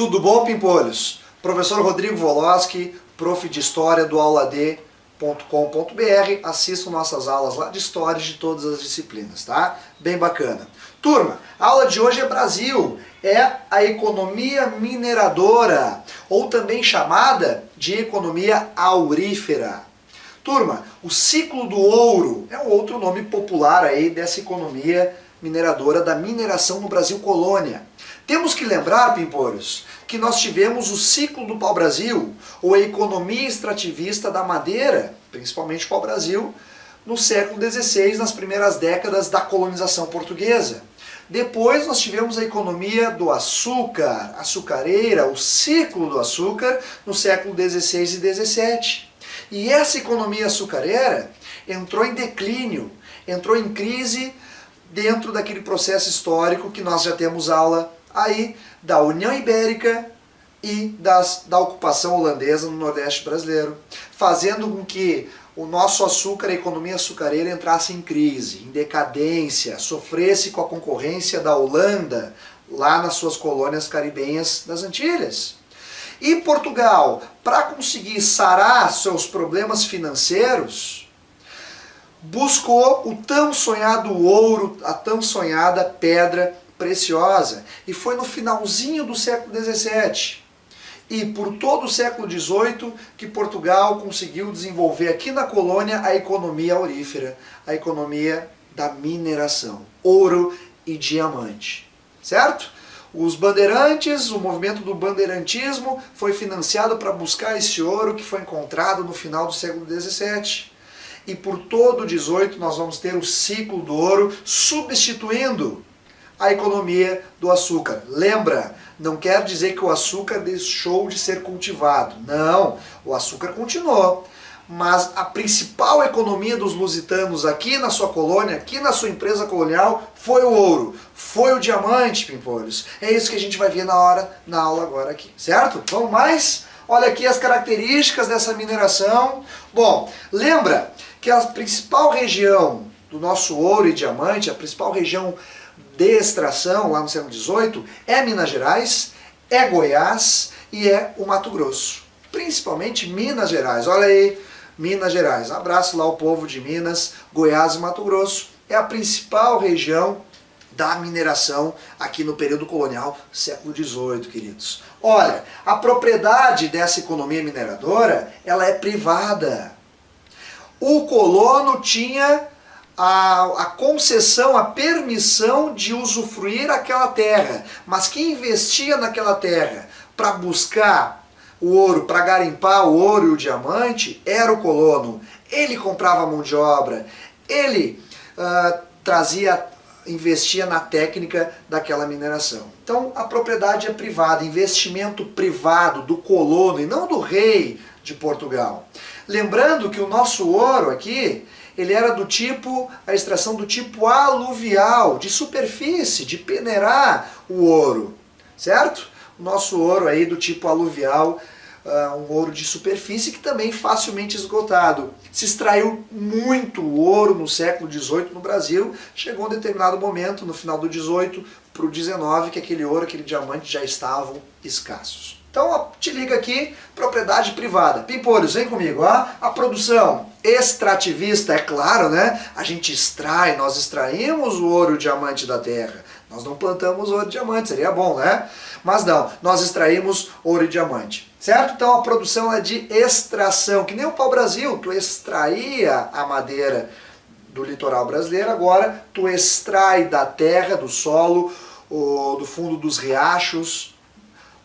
Tudo bom, Pimpolhos? Professor Rodrigo Woloski, prof de História do auladê.com.br. Assistam nossas aulas lá de História de todas as disciplinas, tá? Bem bacana. Turma, a aula de hoje é Brasil, é a economia mineradora, ou também chamada de economia aurífera. Turma, o ciclo do ouro é um outro nome popular aí dessa economia mineradora, da mineração no Brasil colônia. Temos que lembrar, Pimpolhos, que nós tivemos o ciclo do pau-brasil, ou a economia extrativista da madeira, principalmente pau-brasil, no século XVI, nas primeiras décadas da colonização portuguesa. Depois nós tivemos a economia do açúcar, açucareira, o ciclo do açúcar, no século XVI e XVII. E essa economia açucareira entrou em declínio, entrou em crise dentro daquele processo histórico que nós já temos aula aí da União Ibérica e da ocupação holandesa no Nordeste brasileiro, fazendo com que o nosso açúcar, a economia açucareira, entrasse em crise, em decadência, sofresse com a concorrência da Holanda, lá nas suas colônias caribenhas das Antilhas. E Portugal, para conseguir sarar seus problemas financeiros, buscou o tão sonhado ouro, a tão sonhada pedra preciosa. E foi no finalzinho do século XVII e por todo o século XVIII que Portugal conseguiu desenvolver aqui na colônia a economia aurífera, a economia da mineração, ouro e diamante, certo? Os bandeirantes, o movimento do bandeirantismo foi financiado para buscar esse ouro que foi encontrado no final do século XVII. E por todo o XVIII nós vamos ter o ciclo do ouro substituindo a economia do açúcar. Lembra, não quer dizer que o açúcar deixou de ser cultivado. Não, o açúcar continuou. Mas a principal economia dos lusitanos aqui na sua colônia, aqui na sua empresa colonial, foi o ouro, foi o diamante, Pimpolhos. É isso que a gente vai ver na aula agora aqui, certo? Vamos mais? Olha aqui as características dessa mineração. Bom, lembra que a principal região do nosso ouro e diamante, a principal região de extração lá no século XVIII é Minas Gerais, é Goiás e é o Mato Grosso. Principalmente Minas Gerais. Olha aí, Minas Gerais. Abraço lá ao povo de Minas, Goiás e Mato Grosso. É a principal região da mineração aqui no período colonial, século XVIII, queridos. Olha, a propriedade dessa economia mineradora, ela é privada. O colono tinha a concessão, a permissão de usufruir aquela terra, mas quem investia naquela terra para buscar o ouro, para garimpar o ouro e o diamante, era o colono. Ele comprava a mão de obra, ele investia na técnica daquela mineração. Então a propriedade é privada, investimento privado do colono e não do rei de Portugal. Lembrando que o nosso ouro aqui, ele era do tipo, a extração do tipo aluvial, de superfície, de peneirar o ouro, certo? O nosso ouro aí do tipo aluvial, um ouro de superfície que também facilmente esgotado. Se extraiu muito ouro no século XVIII no Brasil, chegou um determinado momento, no final do XVIII para o XIX, que aquele ouro, aquele diamante já estavam escassos. Então, te liga aqui, propriedade privada. Pimpolhos, vem comigo, ó. A produção extrativista, é claro, né? A gente extrai, nós extraímos o ouro e o diamante da terra. Nós não plantamos ouro e diamante, seria bom, né? Mas não, nós extraímos ouro e diamante, certo? Então a produção é de extração, que nem o pau-brasil, tu extraía a madeira do litoral brasileiro, agora tu extrai da terra, do solo, do fundo dos riachos,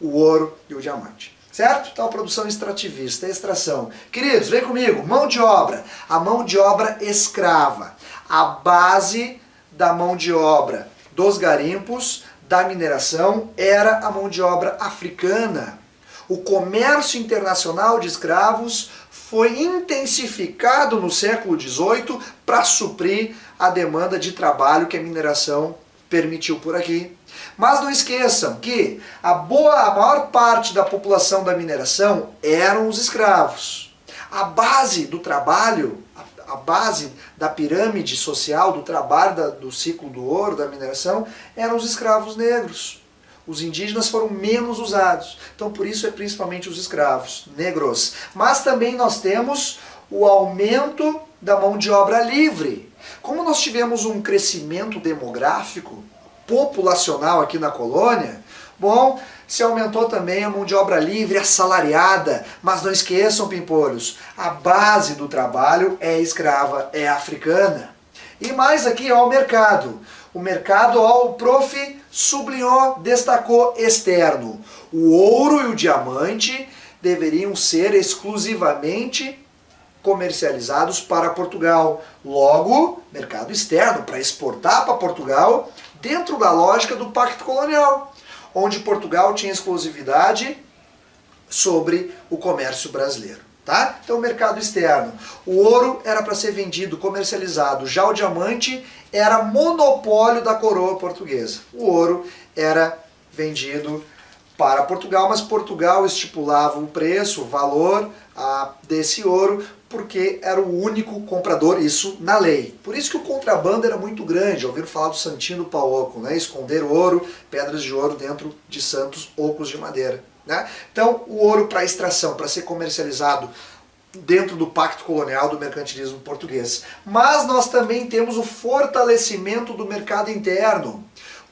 o ouro e o diamante, certo? Então a produção extrativista, a extração. Queridos, vem comigo, mão de obra, a mão de obra escrava, a base da mão de obra dos garimpos, da mineração, era a mão de obra africana. O comércio internacional de escravos foi intensificado no século XVIII para suprir a demanda de trabalho que a mineração permitiu por aqui. Mas não esqueçam que a maior parte da população da mineração eram os escravos. A base do trabalho, a base da pirâmide social, do trabalho do ciclo do ouro, da mineração, eram os escravos negros. Os indígenas foram menos usados. Então por isso é principalmente os escravos, negros. Mas também nós temos o aumento da mão de obra livre. Como nós tivemos um crescimento demográfico, populacional aqui na colônia, bom, se aumentou também a mão de obra livre assalariada. Mas não esqueçam, pimpolhos, a base do trabalho é escrava, é africana. E mais aqui, ó, o mercado. O mercado, ó, o prof sublinhou, destacou externo. O ouro e o diamante deveriam ser exclusivamente comercializados para Portugal. Logo, mercado externo, para exportar para Portugal, dentro da lógica do Pacto Colonial, onde Portugal tinha exclusividade sobre o comércio brasileiro. Tá? Então, mercado externo. O ouro era para ser vendido, comercializado. Já o diamante era monopólio da coroa portuguesa. O ouro era vendido para Portugal, mas Portugal estipulava o preço, o valor desse ouro, porque era o único comprador, isso na lei. Por isso que o contrabando era muito grande. Ouviram falar do Santinho do Pauoco, né? Esconder ouro, pedras de ouro dentro de santos ocos de madeira. Né? Então, o ouro para extração, para ser comercializado dentro do Pacto Colonial do mercantilismo português. Mas nós também temos o fortalecimento do mercado interno.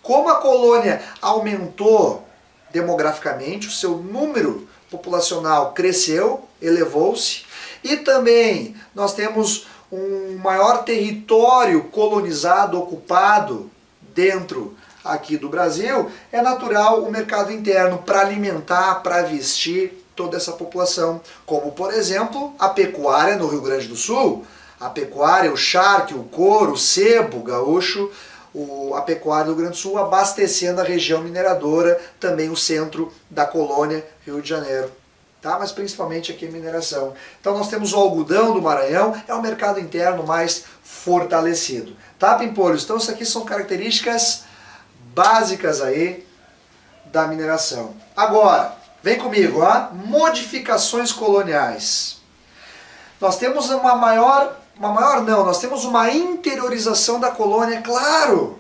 Como a colônia aumentou demograficamente, o seu número populacional cresceu, elevou-se, e também nós temos um maior território colonizado, ocupado dentro aqui do Brasil, é natural o mercado interno para alimentar, para vestir toda essa população, como por exemplo a pecuária no Rio Grande do Sul, a pecuária, o charque, o couro, o sebo gaúcho, a pecuária do Rio Grande do Sul abastecendo a região mineradora, também o centro da colônia, Rio de Janeiro. Tá? Mas principalmente aqui a mineração. Então nós temos o algodão do Maranhão, é o mercado interno mais fortalecido. Tá, pimpolhos? Então isso aqui são características básicas aí da mineração. Agora, vem comigo, ó, modificações coloniais. Nós temos nós temos uma interiorização da colônia, claro.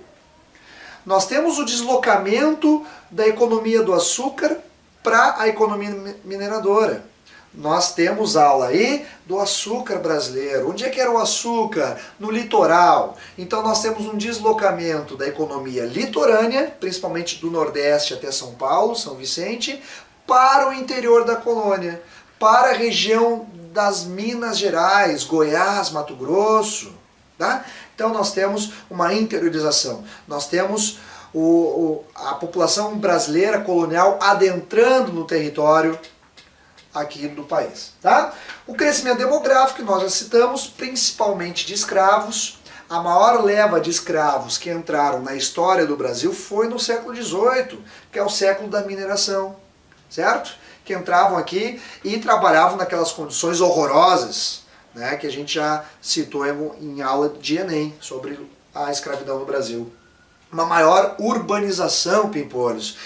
Nós temos o deslocamento da economia do açúcar para a economia mineradora. Nós temos aula aí do açúcar brasileiro. Onde é que era o açúcar? No litoral. Então nós temos um deslocamento da economia litorânea, principalmente do Nordeste até São Paulo, São Vicente, para o interior da colônia, para a região das Minas Gerais, Goiás, Mato Grosso. Tá? Então nós temos uma interiorização. Nós temos a população brasileira colonial adentrando no território aqui do país. Tá? O crescimento demográfico, nós já citamos, principalmente de escravos. A maior leva de escravos que entraram na história do Brasil foi no século XVIII, que é o século da mineração, certo? Que entravam aqui e trabalhavam naquelas condições horrorosas, né, que a gente já citou em aula de Enem, sobre a escravidão no Brasil. Uma maior urbanização, pimpolhos.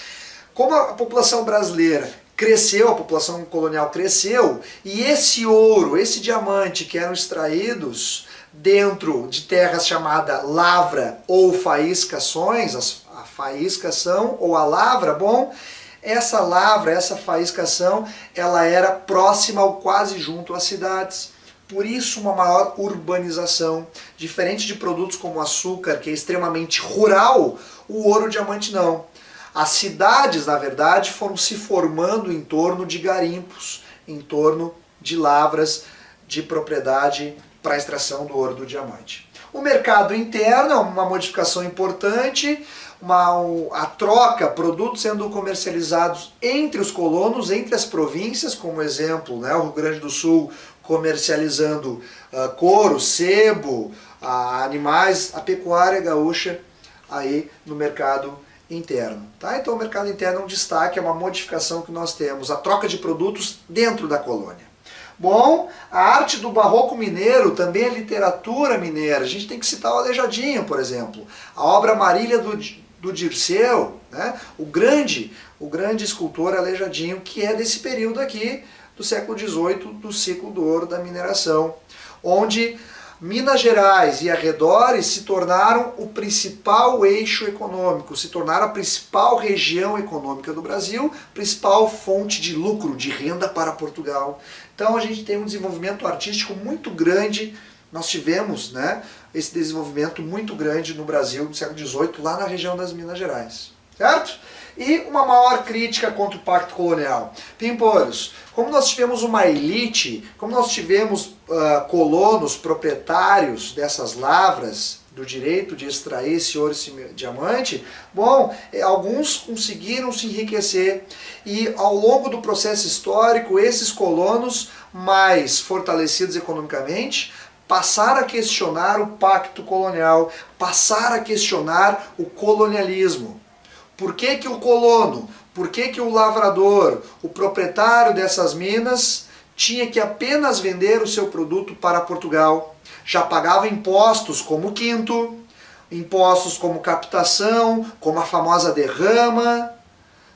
Como a população brasileira cresceu, a população colonial cresceu, e esse ouro, esse diamante que eram extraídos dentro de terras chamada lavra ou faiscações, a faiscação ou a lavra, bom, essa lavra, essa faiscação, ela era próxima ou quase junto às cidades. Por isso uma maior urbanização. Diferente de produtos como o açúcar, que é extremamente rural, o ouro e o diamante não. As cidades, na verdade, foram se formando em torno de garimpos, em torno de lavras de propriedade para a extração do ouro e do diamante. O mercado interno é uma modificação importante, a troca, produtos sendo comercializados entre os colonos, entre as províncias, como exemplo, né, o Rio Grande do Sul comercializando couro, sebo, animais, a pecuária gaúcha aí no mercado interno. Tá? Então o mercado interno é um destaque, é uma modificação que nós temos, a troca de produtos dentro da colônia. Bom, a arte do barroco mineiro, também a literatura mineira. A gente tem que citar o Aleijadinho, por exemplo. A obra Marília do Dirceu, né? o grande escultor Aleijadinho, que é desse período aqui, do século XVIII, do ciclo do ouro da mineração, onde Minas Gerais e arredores se tornaram o principal eixo econômico, se tornaram a principal região econômica do Brasil, principal fonte de lucro, de renda para Portugal. Então a gente tem um desenvolvimento artístico muito grande, nós tivemos, né, esse desenvolvimento muito grande no Brasil no século XVIII, lá na região das Minas Gerais, certo? E uma maior crítica contra o Pacto Colonial. Pimporos, como nós tivemos uma elite, como nós tivemos colonos proprietários dessas lavras, do direito de extrair esse ouro e esse diamante, bom, alguns conseguiram se enriquecer e ao longo do processo histórico, esses colonos mais fortalecidos economicamente passaram a questionar o Pacto Colonial, passaram a questionar o colonialismo. Por que que o colono, por que que o lavrador, o proprietário dessas minas, tinha que apenas vender o seu produto para Portugal? Já pagava impostos como quinto, impostos como captação, como a famosa derrama,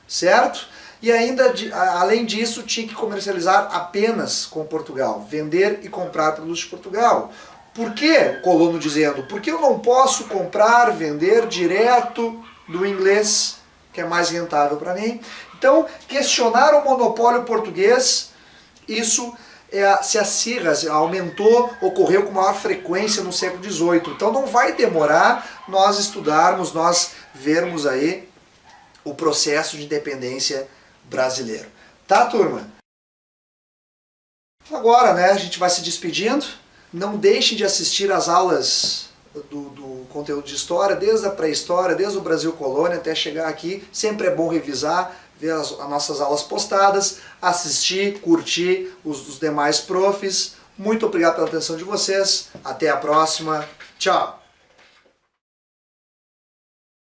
certo? E ainda, além disso, tinha que comercializar apenas com Portugal, vender e comprar produtos de Portugal. Por que, o colono dizendo, por que eu não posso comprar, vender direto do inglês, que é mais rentável para mim? Então, questionar o monopólio português, isso se acirra, aumentou, ocorreu com maior frequência no século XVIII. Então não vai demorar nós estudarmos, nós vermos aí o processo de independência brasileiro. Tá, turma? Agora, né, a gente vai se despedindo. Não deixem de assistir às aulas do conteúdo de história, desde a pré-história, desde o Brasil Colônia até chegar aqui. Sempre é bom revisar, ver as nossas aulas postadas, assistir, curtir os demais profs. Muito obrigado pela atenção de vocês. Até a próxima. Tchau!